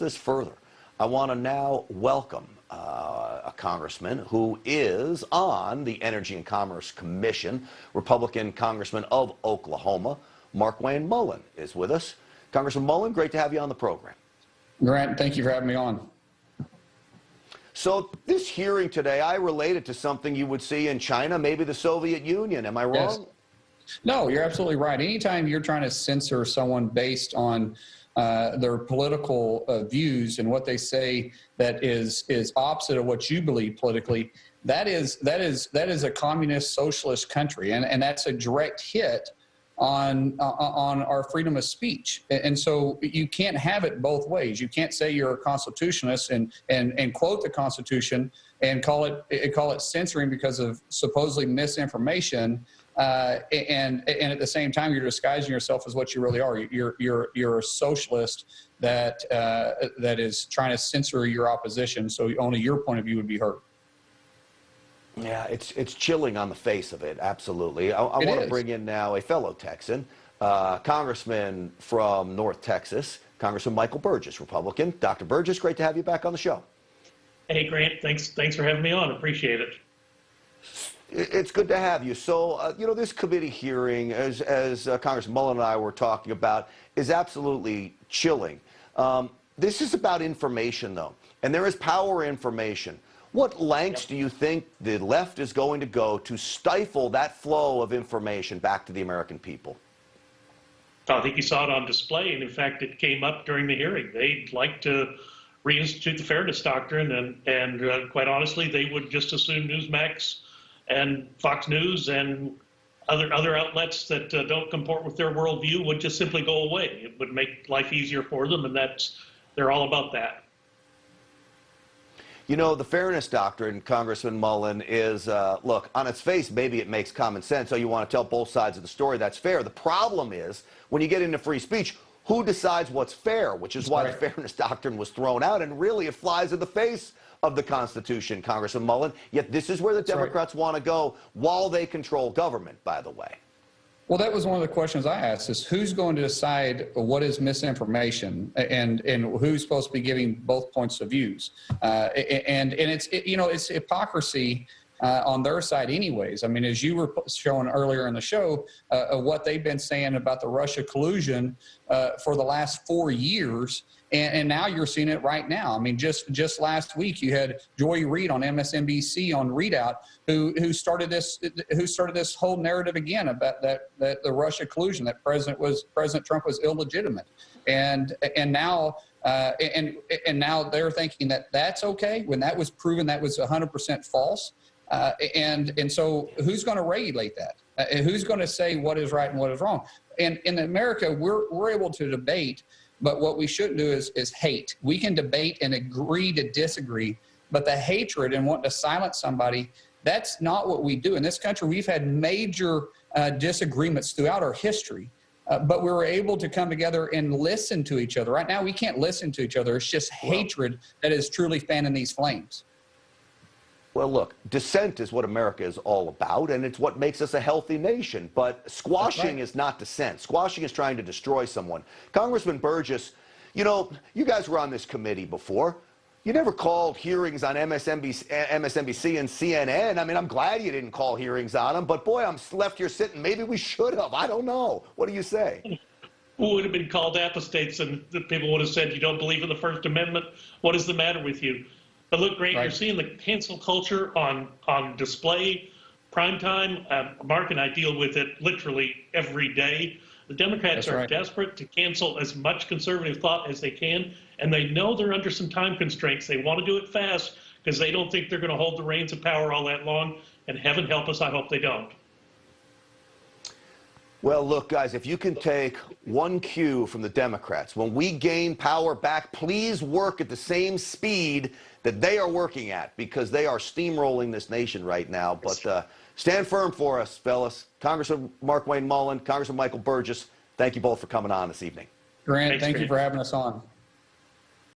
this further, I want to now welcome a congressman who is on the Energy and Commerce Commission, Republican Congressman of Oklahoma. Markwayne Mullin is with us. Congressman Mullin, great to have you on the program. Grant, thank you for having me on. So this hearing today, I relate it to something you would see in China, maybe the Soviet Union. Am I wrong? Yes. No, you're absolutely right. Anytime you're trying to censor someone based on their political views and what they say that is opposite of what you believe politically, that is a communist socialist country, and that's a direct hit on our freedom of speech. And so you can't have it both ways. You can't say you're a constitutionalist and quote the Constitution and call it censoring because of supposedly misinformation, and at the same time you're disguising yourself as what you really are. You're a socialist that is trying to censor your opposition, so only your point of view would be heard. Yeah, it's chilling on the face of it, absolutely. I want to bring in now a fellow Texan, Congressman from North Texas, Congressman Michael Burgess, Republican. Dr. Burgess, great to have you back on the show. Hey, Grant, thanks for having me on. Appreciate it. It's good to have you. So, you know, this committee hearing, as Congressman Mullin and I were talking about, is absolutely chilling. This is about information, though, and there is power in information. What lengths do you think the left is going to go to stifle that flow of information back to the American people? I think you saw it on display, and in fact, it came up during the hearing. They'd like to reinstitute the fairness doctrine, and quite honestly, they would just assume Newsmax and Fox News and other outlets that don't comport with their worldview would just simply go away. It would make life easier for them, and they're all about that. You know, the fairness doctrine, Congressman Mullin, is, look, on its face, maybe it makes common sense. So you want to tell both sides of the story. That's fair. The problem is, when you get into free speech, who decides what's fair, which is why the fairness doctrine was thrown out. And really, it flies in the face of the Constitution, Congressman Mullin. Yet this is where the Democrats want to go while they control government, by the way. Well, that was one of the questions I asked, is who's going to decide what is misinformation and who's supposed to be giving both points of views? And it's hypocrisy on their side anyways. I mean, as you were showing earlier in the show, what they've been saying about the Russia collusion for the last 4 years, and now you're seeing it right now. I mean, just last week you had Joy Reid on MSNBC on Readout who started this whole narrative again about that the Russia collusion, that President Trump was illegitimate, and now they're thinking that that's okay when that was proven that was 100% false. And so who's going to regulate that? Who's going to say what is right and what is wrong? And in America, we're able to debate, but what we shouldn't do is hate. We can debate and agree to disagree, but the hatred and wanting to silence somebody, that's not what we do. In this country, we've had major disagreements throughout our history, but we were able to come together and listen to each other. Right now, we can't listen to each other. It's just hatred that is truly fanning these flames. Well, look, dissent is what America is all about, and it's what makes us a healthy nation. But squashing is not dissent. Squashing is trying to destroy someone. Congressman Burgess, you know, you guys were on this committee before. You never called hearings on MSNBC and CNN. I mean, I'm glad you didn't call hearings on them, but boy, I'm left here sitting. Maybe we should have. I don't know. What do you say? Who would have been called apostates, and the people would have said, you don't believe in the First Amendment? What is the matter with you? But look, Grant, you're seeing the cancel culture on display, primetime. Mark and I deal with it literally every day. The Democrats are desperate to cancel as much conservative thought as they can, and they know they're under some time constraints. They want to do it fast because they don't think they're going to hold the reins of power all that long, and heaven help us, I hope they don't. Well, look, guys, if you can take one cue from the Democrats, when we gain power back, please work at the same speed that they are working at, because they are steamrolling this nation right now. But stand firm for us, fellas. Congressman Markwayne Mullin, Congressman Michael Burgess, thank you both for coming on this evening. Grant, thank you for having us on.